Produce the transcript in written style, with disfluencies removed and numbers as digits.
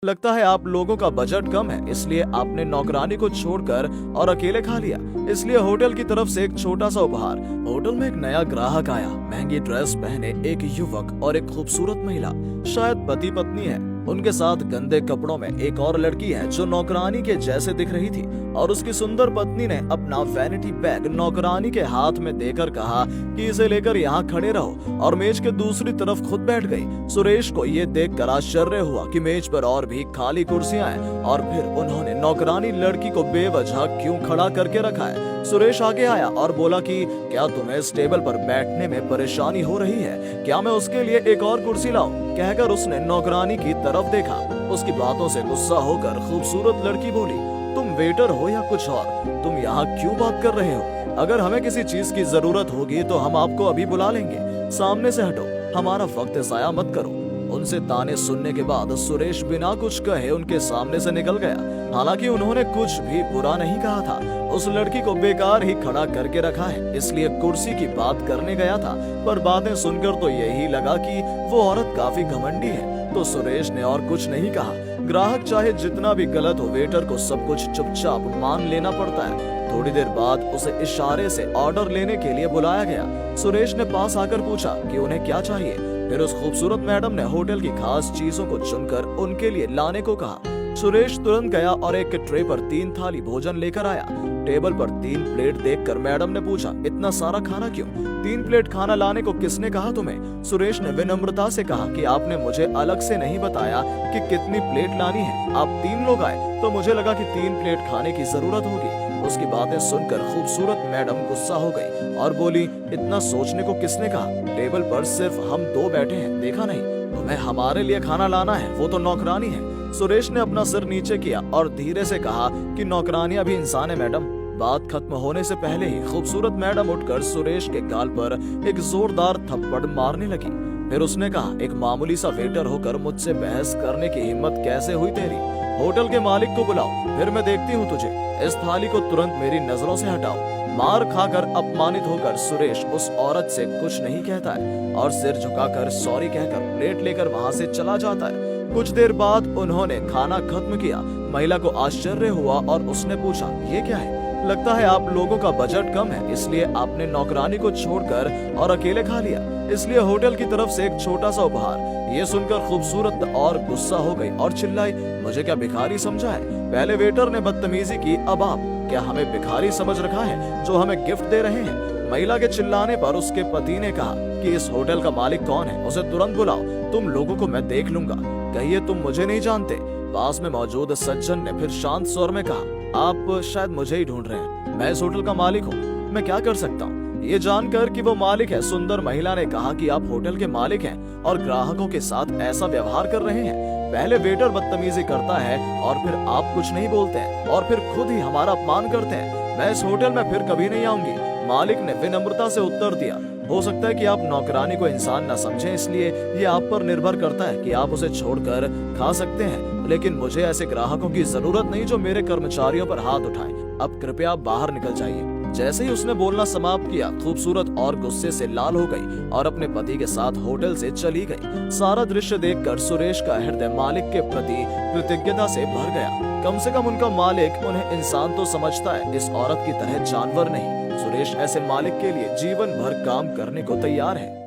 लगता है आप लोगों का बजट कम है, इसलिए आपने नौकरानी को छोड़कर और अकेले खा लिया। इसलिए होटल की तरफ से एक छोटा सा उपहार। होटल में एक नया ग्राहक आया। महंगी ड्रेस पहने एक युवक और एक खूबसूरत महिला, शायद पति पत्नी है। उनके साथ गंदे कपड़ों में एक और लड़की है जो नौकरानी के जैसे दिख रही थी। और उसकी सुंदर पत्नी ने अपना वैनिटी बैग नौकरानी के हाथ में देकर कहा कि इसे लेकर यहाँ खड़े रहो, और मेज के दूसरी तरफ खुद बैठ गई। सुरेश को ये देखकर आश्चर्य हुआ कि मेज पर और भी खाली कुर्सियां हैं, और फिर उन्होंने नौकरानी लड़की को बेवजह क्यों खड़ा करके रखा है। सुरेश आगे आया और बोला कि क्या तुम्हें इस टेबल पर बैठने में परेशानी हो रही है? क्या मैं उसके लिए एक और कुर्सी लाऊं? कहकर उसने नौकरानी की तरफ देखा। उसकी बातों से गुस्सा होकर खूबसूरत लड़की बोली, तुम वेटर हो या कुछ और? तुम यहाँ क्यों बात कर रहे हो? अगर हमें किसी चीज की जरूरत होगी तो हम आपको अभी बुला लेंगे। सामने से हटो, हमारा वक्त ज़ाया मत करो। उनसे ताने सुनने के बाद सुरेश बिना कुछ कहे उनके सामने से निकल गया। हालांकि उन्होंने कुछ भी बुरा नहीं कहा था। उस लड़की को बेकार ही खड़ा करके रखा है, इसलिए कुर्सी की बात करने गया था। पर बातें सुनकर तो यही लगा कि वो औरत काफी घमंडी है, तो सुरेश ने और कुछ नहीं कहा। ग्राहक चाहे जितना भी गलत हो, वेटर को सब कुछ चुपचाप मान लेना पड़ता है। थोड़ी देर बाद उसे इशारे से ऑर्डर लेने के लिए बुलाया गया। सुरेश ने पास आकर पूछा कि उन्हें क्या चाहिए। फिर उस खूबसूरत मैडम ने होटल की खास चीजों को चुनकर उनके लिए लाने को कहा। सुरेश तुरंत गया और एक ट्रे पर 3 थाली भोजन लेकर आया। टेबल पर 3 प्लेट देखकर मैडम ने पूछा, इतना सारा खाना क्यों? 3 प्लेट खाना लाने को किसने कहा तुम्हें? सुरेश ने विनम्रता से कहा कि आपने मुझे अलग से नहीं बताया कि कितनी प्लेट लानी है। आप 3 लोग आए तो मुझे लगा कि 3 प्लेट खाने की जरूरत होगी। उसकी बातें सुनकर खूबसूरत मैडम गुस्सा हो गई और बोली, इतना सोचने को किसने कहा? टेबल पर सिर्फ हम 2 बैठे हैं, देखा नहीं? तुम्हें हमारे लिए खाना लाना है, वो तो नौकरानी है। सुरेश ने अपना सिर नीचे किया और धीरे से कहा कि नौकरानियां भी इंसान है मैडम। बात खत्म होने से पहले ही खूबसूरत मैडम उठकर सुरेश के गाल पर एक जोरदार थप्पड़ मारने लगी। फिर उसने कहा, एक मामूली सा वेटर होकर मुझसे बहस करने की हिम्मत कैसे हुई तेरी? होटल के मालिक को बुलाओ, फिर मैं देखती हूँ तुझे। इस थाली को तुरंत मेरी नजरों से हटाओ। मार खाकर अपमानित होकर सुरेश उस औरत से कुछ नहीं कहता है और सिर झुकाकर सॉरी कहकर प्लेट लेकर वहाँ से चला जाता है। कुछ देर बाद उन्होंने खाना खत्म किया। महिला को आश्चर्य हुआ और उसने पूछा, ये क्या है? लगता है आप लोगों का बजट कम है, इसलिए आपने नौकरानी को छोड़कर और अकेले खा लिया। इसलिए होटल की तरफ से एक छोटा सा उपहार। ये सुनकर खूबसूरत और गुस्सा हो गई और चिल्लाई, मुझे क्या भिखारी समझा है? पहले वेटर ने बदतमीजी की, अब आप क्या हमें भिखारी समझ रखा है जो हमें गिफ्ट दे रहे हैं? महिला के चिल्लाने पर उसके पति ने कहा कि इस होटल का मालिक कौन है, उसे तुरंत बुलाओ। तुम लोगों को मैं देख लूंगा। कहिए तुम मुझे नहीं जानते। पास में मौजूद सज्जन ने फिर शांत स्वर में कहा, आप शायद मुझे ही ढूंढ रहे हैं। मैं इस होटल का मालिक हूँ, मैं क्या कर सकता हूँ? ये जानकर कि वो मालिक है, सुंदर महिला ने कहा कि आप होटल के मालिक हैं और ग्राहकों के साथ ऐसा व्यवहार कर रहे हैं। पहले वेटर बदतमीजी करता है और फिर आप कुछ नहीं बोलते हैं और फिर खुद ही हमारा अपमान करते हैं। मैं इस होटल में फिर कभी नहीं आऊंगी। मालिक ने विनम्रता से उत्तर दिया। हो सकता है कि आप नौकरानी को इंसान न समझें, इसलिए ये आप पर निर्भर करता है कि आप उसे छोड़कर खा सकते हैं, लेकिन मुझे ऐसे ग्राहकों की जरूरत नहीं जो मेरे कर्मचारियों पर हाथ उठाएं। अब कृपया बाहर निकल जाइए। जैसे ही उसने बोलना समाप्त किया, खूबसूरत और गुस्से से लाल हो गई और अपने पति के साथ होटल से चली गई। सारा दृश्य देखकर सुरेश का हृदय मालिक के प्रति कृतज्ञता से भर गया। कम से कम उनका मालिक उन्हें इंसान तो समझता है, इस औरत की तरह जानवर नहीं। सुरेश ऐसे मालिक के लिए जीवन भर काम करने को तैयार है।